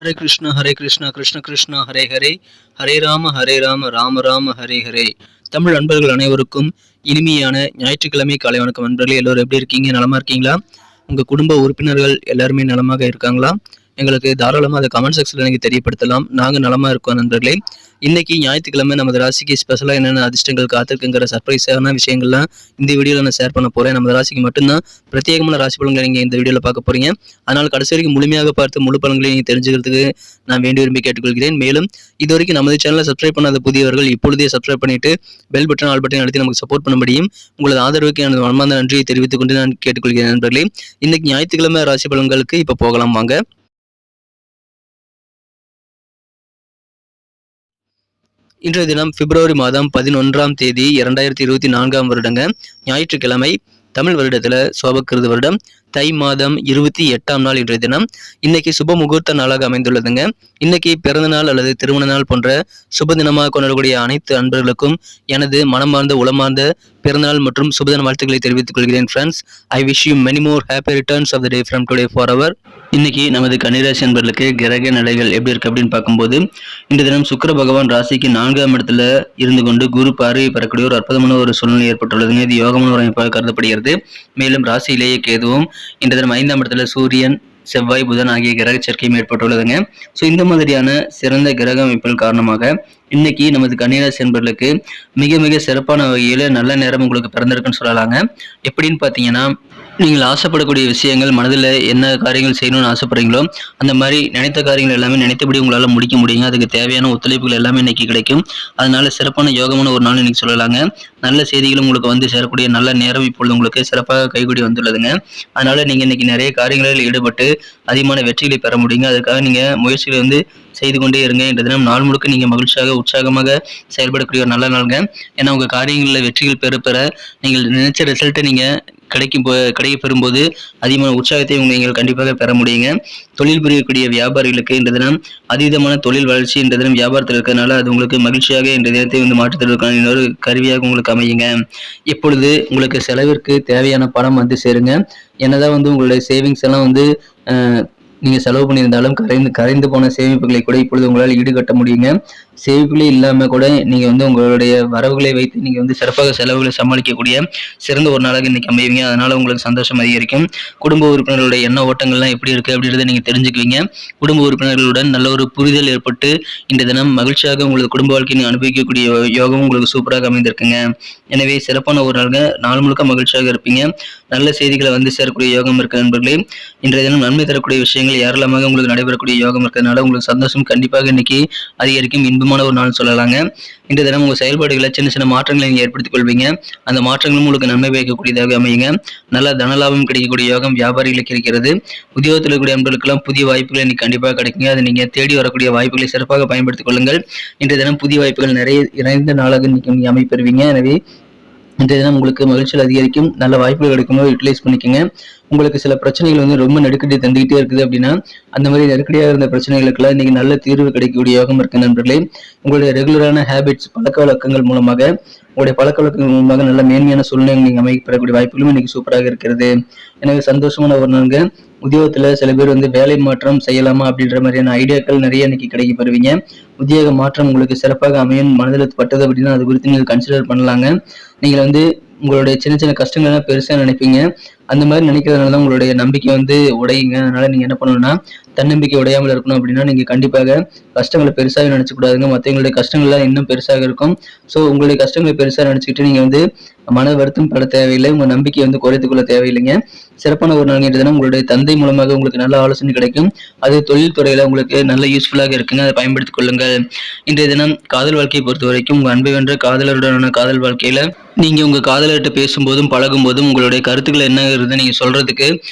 ஹரே கிருஷ்ணா கிருஷ்ண கிருஷ்ணா ஹரே ஹரே, ஹரே ராம ராம ராம ஹரே ஹரே. தமிழ் நண்பர்கள் அனைவருக்கும் இனிமையான ஞாயிற்றுக்கிழமை காலை வணக்கம். நண்பர்களே, எல்லோரும் எப்படி இருக்கீங்க? நலமா இருக்கீங்களா? உங்கள் குடும்ப உறுப்பினர்கள் எல்லாருமே நலமாக இருக்காங்களா? எங்களுக்கு தாராளமாக அதை கமெண்ட் செக்ஷனில் நீங்கள் தெரியப்படுத்தலாம். நாங்கள் நலமாக இருக்கோம் நண்பர்களே. இன்னைக்கு ஞாயிற்றுக்கிழமை நமது ராசிக்கு ஸ்பெஷலாக என்னென்ன அதிர்ஷ்டங்கள் காத்திருக்குங்கிற சர்ப்ரைஸான விஷயங்கள்லாம் இந்த வீடியோவில் நான் ஷேர் பண்ண போகிறேன். நமது ராசிக்கு மட்டும்தான் பிரத்யேகமான ராசி பலன்களை நீங்கள் இந்த வீடியோவில் பார்க்க போகிறீங்க. அதனால் கடைசி வரைக்கும் முழுமையாக பார்த்து முழு பலன்களை நீங்கள் தெரிஞ்சுக்கிறதுக்கு நான் வேண்டி விரும்பி கேட்டுக்கொள்கிறேன். மேலும் இது வரைக்கும் நமது சேனலை சப்ஸ்கிரைப் பண்ணாத புதியவர்கள் இப்பொழுதே சப்ஸ்கிரைப் பண்ணிட்டு பெல் பட்டன் ஆல் பட்டன் அழுத்தி நமக்கு சப்போர்ட் பண்ணும்படியும் உங்களது ஆதரவுக்கு எனது மனமார்ந்த நன்றியை தெரிவித்துக் கொண்டு நான் கேட்டுக்கொள்கிறேன் நண்பர்களே. இன்னைக்கு ஞாயிற்றுக்கிழமை ராசி பலன்களுக்கு இப்போ போகலாம் வாங்க. இன்றைய தினம் பிப்ரவரி மாதம் 11ஆம் தேதி 2024 வருடங்க, ஞாயிற்றுக்கிழமை. தமிழ் வருடத்துல சோபக்கிருது வருடம் தை மாதம் 28ஆம் நாள் இன்றைய தினம். இன்னைக்கு சுப முகூர்த்த நாளாக அமைந்துள்ளதுங்க. இன்னைக்கு பிறந்த நாள் அல்லது திருமண நாள் போன்ற சுப தினமாக கொண்டாடக்கூடிய அனைத்து அன்பர்களுக்கும் எனது மனமார்ந்த உளமார்ந்த பிறந்தநாள் மற்றும் சுபதின வாழ்த்துக்களை தெரிவித்துக் கொள்கிறேன். Friends, I wish you many more happy returns of the day from today for our. இன்னைக்கு நமது கன்னிராசி அன்பர்களுக்கு கிரக நிலைகள் எப்படி இருக்கு அப்படின்னு பார்க்கும்போது, இந்த தினம் சுக்கிர பகவான் ராசிக்கு 4ஆம் இடத்துல இருந்து கொண்டு குரு பார்வை பெறக்கூடிய ஒரு அற்புதமான ஒரு சூழ்நிலை ஏற்பட்டுள்ளதுங்க. இது யோகமான ஒரு அமைப்பாக கருதப்படுகிறது. மேலும் ராசியிலேயே கேதுவும், இந்த தினம் 5ஆம் இடத்துல சூரியன், செவ்வாய், புதன் ஆகிய கிரக சேர்க்கையும் ஏற்பட்டுள்ளதுங்க. ஸோ இந்த மாதிரியான சிறந்த கிரக அமைப்புகள் காரணமாக இன்னைக்கு நமது கன்னிராசி என்பர்களுக்கு மிக மிக சிறப்பான வகையில் நல்ல நேரம் உங்களுக்கு பிறந்திருக்குன்னு சொல்லலாங்க. எப்படின்னு பார்த்தீங்கன்னா, நீங்கள் ஆசைப்படக்கூடிய விஷயங்கள், மனதில் என்ன காரியங்கள் செய்யணும்னு ஆசைப்படுறீங்களோ அந்த மாதிரி நினைத்த காரியங்கள் எல்லாமே நினைத்தபடி உங்களால் முடிக்க முடியுங்க. அதுக்கு தேவையான ஒத்துழைப்புகள் எல்லாமே இன்னைக்கு கிடைக்கும். அதனால சிறப்பான யோகமான ஒரு நாள் இன்னைக்கு சொல்லலாங்க. நல்ல செய்திகளும் உங்களுக்கு வந்து சேரக்கூடிய நல்ல நேரம் இப்பொழுது உங்களுக்கு சிறப்பாக கைகூடி வந்துள்ளதுங்க. அதனால நீங்கள் இன்னைக்கு நிறைய காரியங்களில் ஈடுபட்டு அதிகமான வெற்றிகளை பெற முடியுங்க. அதுக்காக நீங்கள் முயற்சிகளை வந்து செய்து கொண்டே இருங்க. இந்த தினம் நாள் முழுக்க நீங்கள் மகிழ்ச்சியாக உற்சாகமாக செயல்படக்கூடிய ஒரு நல்ல நாளுங்க. ஏன்னா உங்கள் காரியங்களில் வெற்றிகள் பெற நீங்கள் நினைச்ச ரிசல்ட்டை நீங்கள் கிடைக்க பெறும்போது அதிகமான உற்சாகத்தை நீங்கள் கண்டிப்பாக பெற முடியுங்க. தொழில் புரியக்கூடிய வியாபாரிகளுக்கு இந்த தினம் அதீதமான தொழில் வளர்ச்சி இந்த தினம் வியாபாரத்தில் இருக்கிறதுனால அது உங்களுக்கு மகிழ்ச்சியாக இந்த தினத்தை வந்து மாற்றுவதற்கான இன்னொரு கருவியாக உங்களுக்கு அமையுங்க. இப்பொழுது உங்களுக்கு செலவிற்கு தேவையான பணம் வந்து சேருங்க. என்னதான் வந்து உங்களுடைய சேவிங்ஸ் எல்லாம் வந்து நீங்கள் செலவு பண்ணியிருந்தாலும் கரைந்து போன சேமிப்புகளை கூட இப்பொழுது உங்களால் ஈடுகட்ட முடியுங்க. சேமிப்புகளே இல்லாமல் கூட நீங்கள் வந்து உங்களுடைய வரவுகளை வைத்து நீங்கள் வந்து சிறப்பாக செலவுகளை சமாளிக்கக்கூடிய சிறந்த ஒரு நாளாக இன்னைக்கு அமைவீங்க. அதனால உங்களுக்கு சந்தோஷம் அதிகரிக்கும். குடும்ப உறுப்பினர்களுடைய எண்ண ஓட்டங்கள்லாம் எப்படி இருக்குது அப்படின்றத நீங்கள் தெரிஞ்சுக்குவீங்க. குடும்ப உறுப்பினர்களுடன் நல்ல ஒரு புரிதல் ஏற்பட்டு இந்த தினம் மகிழ்ச்சியாக உங்களது குடும்ப வாழ்க்கையை அனுபவிக்கக்கூடிய யோகம் உங்களுக்கு சூப்பராக அமைந்திருக்குங்க. எனவே சிறப்பான ஒரு நாள் முழுக்க மகிழ்ச்சியாக இருப்பீங்க. நல்ல செய்திகளை வந்து சேரக்கூடிய யோகம் இருக்கு நண்பர்களே. இன்றைய தினம் நன்மை தரக்கூடிய விஷயங்கள் ஏராளமாக உங்களுக்கு நடைபெறக்கூடிய யோகம் இருக்கிறதுனால உங்களுக்கு சந்தோஷம் கண்டிப்பாக இன்னைக்கு அதிகரிக்கும். இன்பமான ஒரு நாள் சொல்லலாங்க. இந்த தினம் உங்கள் செயல்பாடுகளை சின்ன சின்ன மாற்றங்களை நீங்கள் ஏற்படுத்திக் கொள்வீங்க. அந்த மாற்றங்களும் உங்களுக்கு நன்மை பயக்கக்கூடியதாக அமையுங்க. நல்ல தனலாபம் கிடைக்கக்கூடிய யோகம் வியாபாரிகளுக்கு இருக்கிறது. உத்தியோகத்தில் இருக்கக்கூடிய நண்பர்களுக்கெல்லாம் புதிய வாய்ப்புகள் இன்னைக்கு கண்டிப்பாக கிடைக்குங்க. அதை நீங்கள் தேடி வரக்கூடிய வாய்ப்புகளை சிறப்பாக பயன்படுத்திக் கொள்ளுங்கள். இன்றைய தினம் புதிய வாய்ப்புகள் நிறைய இணைந்த நாளாக இன்னைக்கு நீங்கள் அமைப்பெறுவீங்க. எனவே இன்றைய தினம் உங்களுக்கு மகிழ்ச்சியில் அதிகரிக்கும். நல்ல வாய்ப்புகள் கிடைக்கும்போது யூட்டிலைஸ் பண்ணிக்கோங்க. உங்களுக்கு சில பிரச்சனைகள் வந்து ரொம்ப நெருக்கடி தந்துகிட்டே இருக்குது அப்படின்னா அந்த மாதிரி நெருக்கடியாக இருந்த பிரச்சனைகளுக்கெல்லாம் இன்னைக்கு நல்ல தீர்வு கிடைக்கக்கூடிய யோகம் இருக்கு நண்பர்களே. உங்களுடைய ரெகுலரான ஹேபிட்ஸ், பழக்க வழக்கங்கள் மூலமாக நல்ல மேன்மையான சூழ்நிலை நீங்கள் அமைக்கப்பெறக்கூடிய வாய்ப்புகளும் இன்னைக்கு சூப்பராக இருக்கிறது. எனவே சந்தோஷமான ஒரு நாளுங்க. உத்தியோகத்துல சில பேர் வந்து வேலை மாற்றம் செய்யலாமா அப்படின்ற மாதிரியான ஐடியாக்கள் நிறைய இன்னைக்கு கிடைக்க பெறுவீங்க. உத்தியோக மாற்றம் உங்களுக்கு சிறப்பாக அமையும் மனதில் பட்டது அப்படின்னா அது குறித்து நீங்கள் கன்சிடர் பண்ணலாங்க. நீங்கள் வந்து உங்களுடைய சின்ன சின்ன கஷ்டங்கள்லாம் பெருசா நினைப்பீங்க. அந்த மாதிரி நினைக்கிறதுனால தான் உங்களுடைய நம்பிக்கை வந்து உடையுங்க. அதனால நீங்க என்ன பண்ணணும்னா, தன்னம்பிக்கை உடையாமல் இருக்கணும் அப்படின்னா நீங்க கண்டிப்பாக கஷ்டங்களை பெருசாக நினைச்சு கூடாதுங்க. மற்றவங்களுடைய கஷ்டங்கள்லாம் இன்னும் பெருசாக இருக்கும். ஸோ உங்களுடைய கஷ்டங்களை பெருசாக நினைச்சுக்கிட்டு நீங்க வந்து மன வருத்தம் பட தேவையில்லை. உங்க நம்பிக்கையை வந்து குறைத்துக் கொள்ள தேவையில்லைங்க. சிறப்பான ஒரு நாள் தினம் உங்களுடைய தந்தை மூலமாக உங்களுக்கு நல்ல ஆலோசனை கிடைக்கும். அது தொழில் துறையில உங்களுக்கு நல்ல யூஸ்ஃபுல்லாக இருக்குங்க. அதை பயன்படுத்திக் கொள்ளுங்கள். இன்றைய தினம் காதல் வாழ்க்கையை பொறுத்த வரைக்கும் உங்க அன்பை வென்ற காதலருடனான காதல் வாழ்க்கையில நீங்க உங்க காதலர்கிட்ட பேசும்போதும் பழகும் போதும் உங்களுடைய கருத்துக்கள் என்னங்கிறது நீங்க சொல்றதுக்கு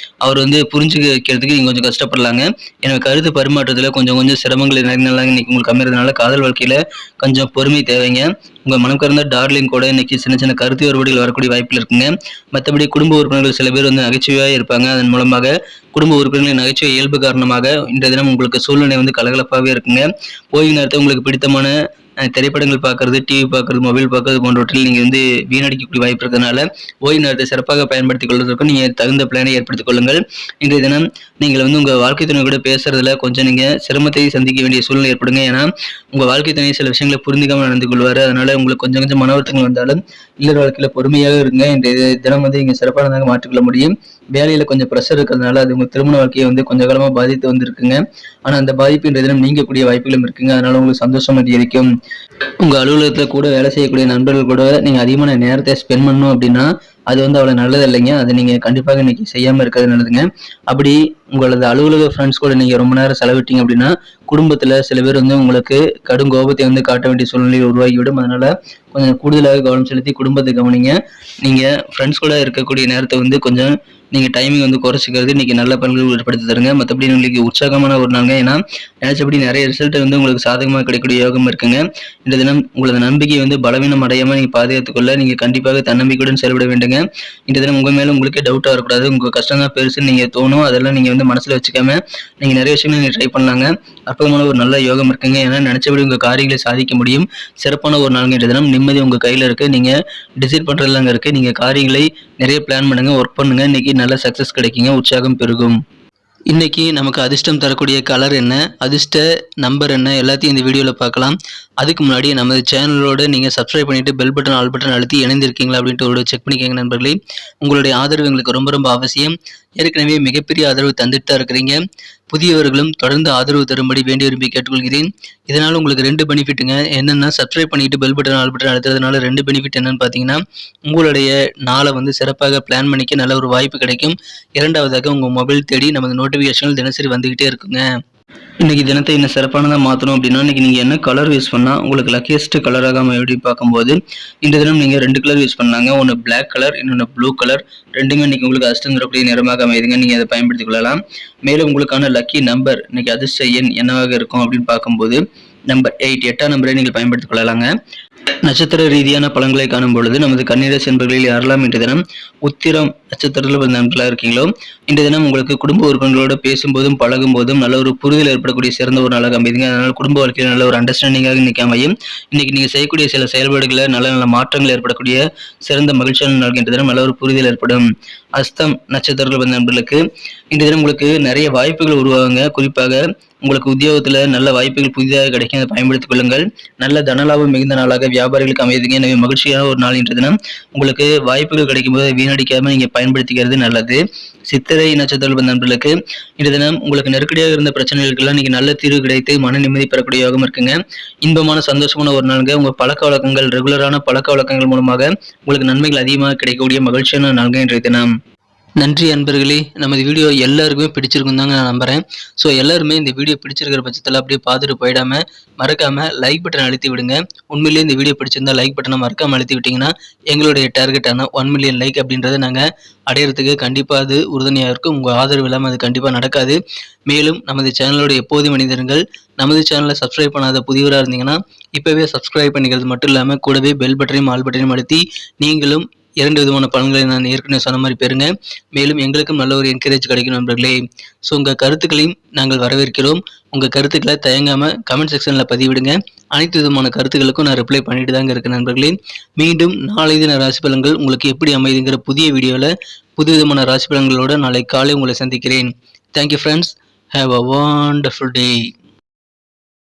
அவர் வந்து புரிஞ்சுக்க வைக்கிறதுக்கு நீங்க கொஞ்சம் கஷ்டப்படலாங்க. எனவே கருத்து பரிமாற்றத்துல கொஞ்சம் சிரமங்கள் நிறைய இன்னைக்கு உங்களுக்கு அமைறதுனால காதல் வாழ்க்கையில கொஞ்சம் பொறுமை தேவைங்க. உங்க மனம் கறந்த டார்லிங் கூட இன்னைக்கு சின்ன சின்ன கருத்து வேறுபாடுகள் வரக்கூடிய வாய்ப்புகள் இருக்குங்க. மற்றபடி குடும்ப உறுப்பினர்கள் சில பேர் வந்து நகைச்சுவையாக இருப்பாங்க. அதன் மூலமாக குடும்ப உறுப்பினர்களின் நகைச்சுவை இயல்பு காரணமாக இன்றைய தினம் உங்களுக்கு சூழ்நிலை வந்து கலகலப்பாகவே இருக்குங்க. ஓய்வு நேரத்தை உங்களுக்கு பிடித்தமான திரைப்படங்கள் பார்க்கறது, டிவி பார்க்கறது, மொபைல் பார்க்கறது போன்றவற்றில் நீங்கள் வந்து வீணடிக்கக்கூடிய வாய்ப்பு இருக்கிறதுனால ஓய்வு நேரத்தை சிறப்பாக பயன்படுத்திக் கொள்வதற்கும் நீங்கள் தகுந்த பிளானை ஏற்படுத்திக் கொள்ளுங்கள். இன்றைய தினம் நீங்கள் வந்து உங்கள் வாழ்க்கை துணை கூட பேசுறதுல கொஞ்சம் நீங்கள் சிரமத்தை சந்திக்க வேண்டிய சூழ்நிலை ஏற்படுங்க. ஏன்னா உங்கள் வாழ்க்கை துணை சில விஷயங்களை புரிந்துக்காமல் நடந்து கொள்வார். அதனால உங்களுக்கு கொஞ்சம் கொஞ்சம் மன வருத்தங்கள் வந்தாலும் இல்லற வாழ்க்கையில் பொறுமையாக இருங்க. இன்றைய தினம் வந்து நீங்கள் சிறப்பானதாக மாற்றிக்கொள்ள முடியும். வேலையில் கொஞ்சம் ப்ரெஷர் இருக்கிறதுனால அது உங்கள் திருமண வாழ்க்கையை வந்து கொஞ்சம் காலமாக பாதித்து வந்திருக்குங்க. ஆனால் அந்த பாதிப்பு இன்றைய தினம் நீங்கக்கூடிய வாய்ப்புகளும் இருக்குங்க. அதனால உங்களுக்கு சந்தோஷம் அதிகரிக்கும். உங்கள் அலுவலகத்தில் கூட வேலை செய்யக்கூடிய நண்பர்கள் கூட நீங்கள் அதிகமான நேரத்தை ஸ்பெண்ட் பண்ணணும் அப்படின்னா அது வந்து அவ்வளோ நல்லது இல்லைங்க. அதை நீங்கள் கண்டிப்பாக இன்னைக்கு செய்யாமல் இருக்கிறது நல்லதுங்க. அப்படி உங்களது அலுவலக ஃப்ரெண்ட்ஸ் கூட நீங்கள் ரொம்ப நேரம் செலவிட்டீங்க அப்படின்னா குடும்பத்தில் சில பேர் வந்து உங்களுக்கு கடும் கோபத்தை வந்து காட்ட வேண்டிய சூழ்நிலை உருவாகிவிடும். அதனால கொஞ்சம் கூடுதலாக கவனம் செலுத்தி குடும்பத்தை கவனிங்க. நீங்கள் ஃப்ரெண்ட்ஸ் கூட இருக்கக்கூடிய நேரத்தை வந்து கொஞ்சம் நீங்கள் டைமிங் வந்து குறைச்சிக்கிறது இன்னைக்கு நல்ல பலன்கள் ஏற்படுத்தி தருங்க. மற்றபடி உங்களுக்கு உற்சாகமான ஒரு நாளுங்க. ஏன்னா நினைச்சபடி நிறைய ரிசல்ட் வந்து உங்களுக்கு சாதகமாக கிடைக்கக்கூடிய யோகம் இருக்குங்க. இந்த தினம் உங்களது நம்பிக்கை வந்து பலவீனம் அடையாமல் நீங்கள் பாதுகாத்துக்கொள்ள நீங்கள் கண்டிப்பாக தன்னம்பிக்கையுடன் செயல்பட வேண்டுங்க. இந்த தினம் உங்கள் மேலே உங்களுக்கே டவுட்டாக வரக்கூடாது. உங்கள் கஷ்டம் தான் பெருசுன்னு நீங்கள் தோணும். அதெல்லாம் நீங்கள் வந்து மனசில் வச்சுக்காம நீங்கள் நிறைய விஷயங்கள் நீங்கள் ட்ரை பண்ணலாங்க. அற்புதமான ஒரு நல்ல யோகம் இருக்குங்க. ஏன்னா நினைச்சபடி உங்கள் காரியங்களை சாதிக்க முடியும். சிறப்பான ஒரு நாளுங்க. இந்த தினம் நிம்மதி உங்கள் கையில் இருக்குது. நீங்கள் டிசைட் பண்ணுறதுலாங்க இருக்குது. நீங்கள் காரியங்களை நிறைய பிளான் பண்ணுங்கள், ஒர்க் பண்ணுங்கள். இன்னைக்கு நல்ல சக்ஸஸ் கிடைக்குங்க. உற்சாகம் பெருகும். இன்னைக்கு நமக்கு அதிர்ஷ்டம் தரக்கூடிய கலர் என்ன, அதிர்ஷ்ட நம்பர் என்ன, எல்லாத்தையும் இந்த வீடியோவில் பார்க்கலாம். அதுக்கு முன்னாடி நமது சேனலோட நீங்கள் சப்ஸ்கிரைப் பண்ணிவிட்டு பெல் பட்டன் ஆல் பட்டன் அழுத்தி இணைந்திருக்கீங்களா அப்படின்ட்டு ஒரு செக் பண்ணிக்கோங்க நண்பர்களே. உங்களுடைய ஆதரவு எங்களுக்கு ரொம்ப ரொம்ப அவசியம். ஏற்கனவே மிகப்பெரிய ஆதரவு தந்துட்டு தான் இருக்கிறீங்க. புதியவர்களும் தொடர்ந்து ஆதரவு தரும்படி வேண்டி விரும்பி கேட்டுக்கொள்கிறேன். இதனால் உங்களுக்கு 2 பெனிஃபிட்டுங்க. என்னென்னா சப்ஸ்கிரைப் பண்ணிட்டு பெல் பட்டன் ஆல் பட்டன் அழுத்துறதுனால 2 பெனிஃபிட் என்னன்னு பார்த்தீங்கன்னா உங்களுடைய நாளை வந்து சிறப்பாக பிளான் பண்ணிக்க நல்ல ஒரு வாய்ப்பு கிடைக்கும். இரண்டாவதாக உங்கள் மொபைல் தேடி நமது நோட்டிஃபிகேஷன்கள் தினசரி வந்துக்கிட்டே இருக்குங்க. இன்னைக்கு தினத்தை இன்னும் சிறப்பானதாக மாற்றணும் அப்படின்னா இன்னைக்கு நீங்கள் என்ன கலர் யூஸ் பண்ணால் உங்களுக்கு லக்கியஸ்ட் கலராக எப்படி பார்க்கும்போது இந்த தினம் நீங்கள் 2 கலர் யூஸ் பண்ணாங்க. ஒன்று பிளாக் கலர், இன்னொன்று ப்ளூ கலர். ரெண்டுமே இன்னைக்கு உங்களுக்கு அதிர்ஷ்டம் தரக்கூடிய நிறமாக அமைதுங்க. நீங்கள் அதை பயன்படுத்திக் கொள்ளலாம். மேலும் உங்களுக்கான லக்கி நம்பர் இன்னைக்கு அதிர்ஷ்ட எண் என்னவாக இருக்கும் அப்படின்னு பார்க்கும்போது நம்பர் 8, 8ஆம் நம்பரை நீங்கள் பயன்படுத்திக் கொள்ளலாங்க. நட்சத்திர ரீதியான பலன்களை காணும் பொழுது நமது கன்னிராசி என்பர்களில் யாரெல்லாம் இன்றைய தினம் உத்திரம் நட்சத்திரத்தில் பிறந்த நண்பர்களாக இருக்கீங்களோ இன்றைய தினம் உங்களுக்கு குடும்ப உறுப்பினர்களோட பேசும்போதும் பழகும் போதும் நல்ல ஒரு புரிதல் ஏற்படக்கூடிய சிறந்த ஒரு நாளாக அமைதுங்க. அதனால் குடும்ப வாழ்க்கையில் நல்ல ஒரு அண்டர்ஸ்டாண்டிங்காக இன்னைக்கு அமையும். இன்னைக்கு நீங்கள் செய்யக்கூடிய சில செயல்பாடுகளை நல்ல நல்ல மாற்றங்கள் ஏற்படக்கூடிய சிறந்த மகிழ்ச்சியான நாள் இன்றைய தினம் நல்ல ஒரு புரிதல் ஏற்படும். அஸ்தம் நட்சத்திரத்தில் பிறந்த நண்பர்களுக்கு இன்றைய தினம் உங்களுக்கு நிறைய வாய்ப்புகள் உருவாகுங்க. குறிப்பாக உங்களுக்கு உத்தியோகத்தில் நல்ல வாய்ப்புகள் புதிதாக கிடைக்கும். அதை பயன்படுத்திக் கொள்ளுங்கள். நல்ல தனலாபம் மிகுந்த நாளாக வியாபாரிகளுக்கு அமைதுங்க. எனவே மகிழ்ச்சியான ஒரு நாள் இன்றைய தினம் உங்களுக்கு வாய்ப்புகள் கிடைக்கும் போது வீணடிக்காமல் நீங்கள் பயன்படுத்திக்கிறது நல்லது. சித்திரை நட்சத்திர நண்பர்களுக்கு இன்றைய தினம் உங்களுக்கு நெருக்கடியாக இருந்த பிரச்சனைகளுக்கெல்லாம் இன்னைக்கு நல்ல தீர்வு கிடைத்து மன நிம்மதி பெறக்கூடிய யோகம் இருக்குங்க. இன்பமான சந்தோஷமான ஒரு நாளுங்க. உங்கள் பழக்க வழக்கங்கள் ரெகுலரான பழக்க வழக்கங்கள் மூலமாக உங்களுக்கு நன்மைகள் அதிகமாக கிடைக்கக்கூடிய மகிழ்ச்சியான நாளுங்க இன்றைய தினம். நன்றி அன்பர்களே. நமது வீடியோ எல்லாருக்குமே பிடிச்சிருக்கும் தாங்க நான் நம்புகிறேன். ஸோ எல்லாருமே இந்த வீடியோ பிடிச்சிருக்கிற பட்சத்தில் அப்படியே பார்த்துட்டு போயிடாமல் மறக்காமல் லைக் பட்டன் அழுத்தி விடுங்க. உண்மையிலேயே இந்த வீடியோ பிடிச்சிருந்தா லைக் பட்டனை மறக்காமல் அழுத்தி விட்டிங்கன்னா எங்களுடைய டார்கெட்டான 1 மில்லியன் லைக் அப்படின்றத நாங்கள் அடையிறதுக்கு கண்டிப்பாக அது உறுதுணையாக இருக்கும். உங்கள் ஆதரவு இல்லாமல் அது கண்டிப்பாக நடக்காது. மேலும் நமது சேனலோட எப்போது மனிதர்கள் நமது சேனலை சப்ஸ்கிரைப் பண்ணாத புதியவராக இருந்தீங்கன்னா இப்போவே சப்ஸ்கிரைப் பண்ணிக்கிறது மட்டும் இல்லாமல் கூடவே பெல் பட்டனையும் ஆல் பட்டனையும் அழுத்தி நீங்களும் 2 விதமான பலன்களை நான் ஏற்கனவே சொன்ன மாதிரி பெறுங்க. மேலும் எங்களுக்கும் நல்ல ஒரு என்கரேஜ் கிடைக்கும் நண்பர்களே. ஸோ உங்கள் கருத்துக்களையும் நாங்கள் வரவேற்கிறோம். உங்கள் கருத்துக்களை தயங்காமல் கமெண்ட் செக்ஷனில் பதிவிடுங்க. அனைத்து விதமான கருத்துக்களுக்கும் நான் ரிப்ளை பண்ணிட்டு தாங்க இருக்கேன் நண்பர்களே. மீண்டும் நாளை தின ராசி பலன்கள் உங்களுக்கு எப்படி அமைதுங்கிற புதிய வீடியோவில் புது விதமான ராசி பலன்களோட நாளை காலை உங்களை சந்திக்கிறேன். Thank you friends. Have a wonderful day.